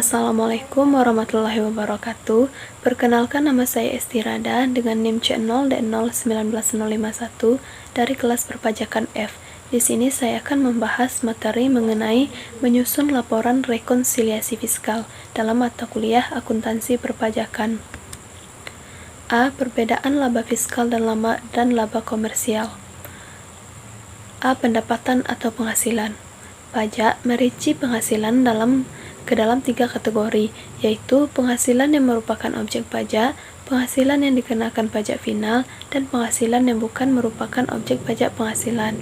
Assalamualaikum warahmatullahi wabarakatuh. Perkenalkan, nama saya Esti Rada dengan NIM C0D01951 dari kelas perpajakan F. Di sini saya akan membahas materi mengenai menyusun laporan rekonsiliasi fiskal dalam mata kuliah akuntansi perpajakan. A. Perbedaan laba fiskal dan laba komersial. A. Pendapatan atau penghasilan. Pajak merinci penghasilan ke dalam 3 kategori, yaitu penghasilan yang merupakan objek pajak, penghasilan yang dikenakan pajak final, dan penghasilan yang bukan merupakan objek pajak penghasilan.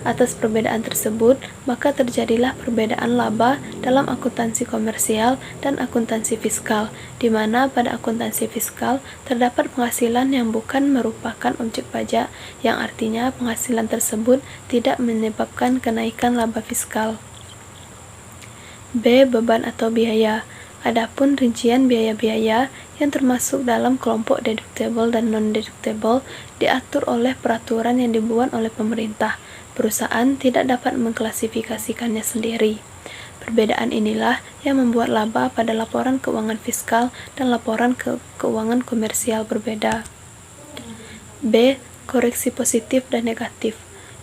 Atas perbedaan tersebut, maka terjadilah perbedaan laba dalam akuntansi komersial dan akuntansi fiskal, di mana pada akuntansi fiskal terdapat penghasilan yang bukan merupakan objek pajak, yang artinya penghasilan tersebut tidak menyebabkan kenaikan laba fiskal. B. Beban atau biaya. Adapun rincian biaya-biaya yang termasuk dalam kelompok deductible dan non-deductible diatur oleh peraturan yang dibuat oleh pemerintah. Perusahaan tidak dapat mengklasifikasikannya sendiri. Perbedaan inilah yang membuat laba pada laporan keuangan fiskal dan laporan keuangan komersial berbeda. B. Koreksi positif dan negatif.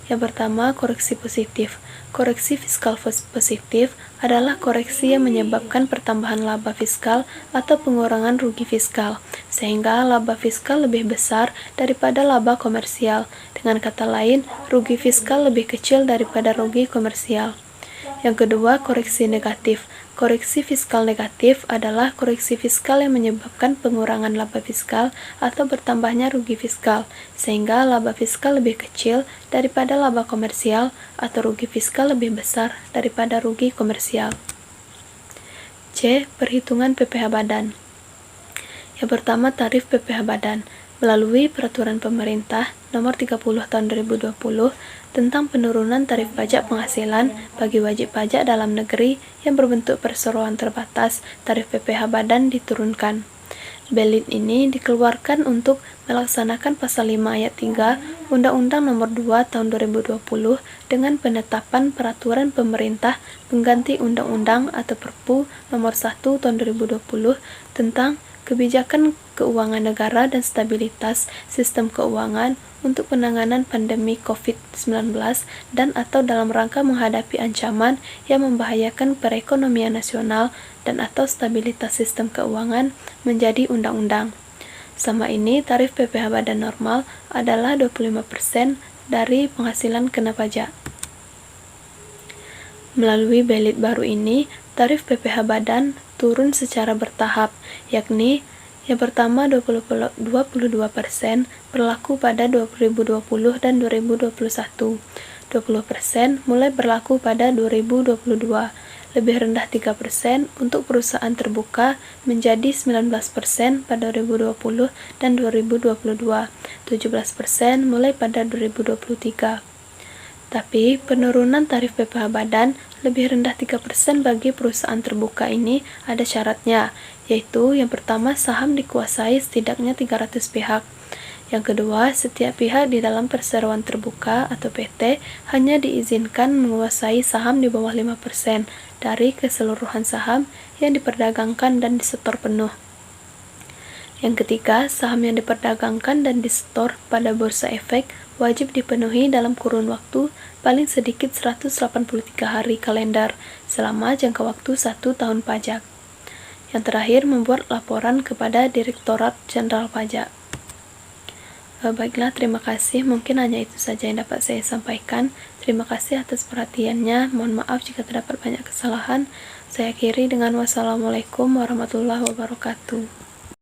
Yang pertama, koreksi positif. Koreksi fiskal positif adalah koreksi yang menyebabkan pertambahan laba fiskal atau pengurangan rugi fiskal, sehingga laba fiskal lebih besar daripada laba komersial. Dengan kata lain, rugi fiskal lebih kecil daripada rugi komersial. Yang kedua, koreksi negatif. Koreksi fiskal negatif adalah koreksi fiskal yang menyebabkan pengurangan laba fiskal atau bertambahnya rugi fiskal, sehingga laba fiskal lebih kecil daripada laba komersial atau rugi fiskal lebih besar daripada rugi komersial. C. Perhitungan PPh badan. Yang pertama, tarif PPh badan. Melalui Peraturan Pemerintah Nomor 30 Tahun 2020 tentang penurunan tarif pajak penghasilan bagi wajib pajak dalam negeri yang berbentuk perseroan terbatas, tarif PPh badan diturunkan. Belit ini dikeluarkan untuk melaksanakan Pasal 5 Ayat 3 Undang-Undang Nomor 2 Tahun 2020 dengan penetapan Peraturan Pemerintah pengganti Undang-Undang atau Perpu Nomor 1 Tahun 2020 tentang Kebijakan Keuangan Negara dan Stabilitas Sistem Keuangan untuk penanganan pandemi COVID-19 dan atau dalam rangka menghadapi ancaman yang membahayakan perekonomian nasional dan atau stabilitas sistem keuangan menjadi undang-undang. Sama ini, tarif PPh badan normal adalah 25% dari penghasilan kena pajak. Melalui belit baru ini, tarif PPh badan turun secara bertahap, yakni yang pertama 22% berlaku pada 2020 dan 2021. 20% mulai berlaku pada 2022. Lebih rendah 3% untuk perusahaan terbuka menjadi 19% pada 2020 dan 2022. 17% mulai pada 2023. Tapi penurunan tarif PPh badan lebih rendah 3% bagi perusahaan terbuka ini ada syaratnya, yaitu yang pertama, saham dikuasai setidaknya 300 pihak. Yang kedua, setiap pihak di dalam perseroan terbuka atau PT hanya diizinkan menguasai saham di bawah 5% dari keseluruhan saham yang diperdagangkan dan disetor penuh. Yang ketiga, saham yang diperdagangkan dan disetor pada bursa efek wajib dipenuhi dalam kurun waktu paling sedikit 183 hari kalender selama jangka waktu 1 tahun pajak. Yang terakhir, membuat laporan kepada Direktorat Jenderal Pajak. Baiklah, terima kasih. Mungkin hanya itu saja yang dapat saya sampaikan. Terima kasih atas perhatiannya. Mohon maaf jika terdapat banyak kesalahan. Saya akhiri dengan wassalamualaikum warahmatullahi wabarakatuh.